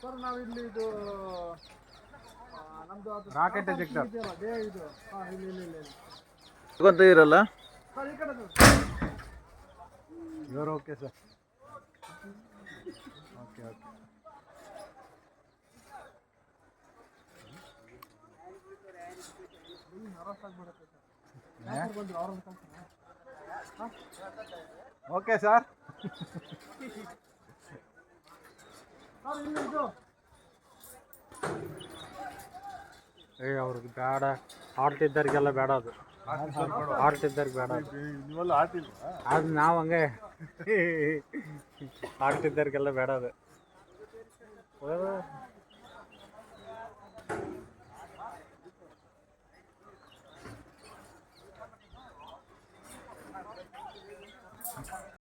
sir ನಾವಿಲ್ಲಿ ಇದು ನಮ್ದು ರಾಕೆಟ್ ಎಜೆಕ್ಟರ್ ಇದು ಇಲ್ಲಿ ತಗೊಂತ ಇರಲ್ಲ ಸರ್ ಈ ಕಡೆ ಇವರು okay sir okay okay okay sir ಅವ್ರಿಗೆ ಬೇಡ ಆರ್ಟ್ ಇದ್ದವ್ರಿಗೆಲ್ಲ ಬೇಡ ಅದು ಆರ್ಟ್ ಇದ್ದವ್ರಿಗೆ ಬೇಡ ನೀವೆಲ್ಲ ಆಟಿಲ್ವಾ ಅದು ನಾವು ಹಂಗೆ ಆರ್ಟ್ ಇದ್ದವ್ರಿಗೆಲ್ಲ ಬೇಡ ಅದು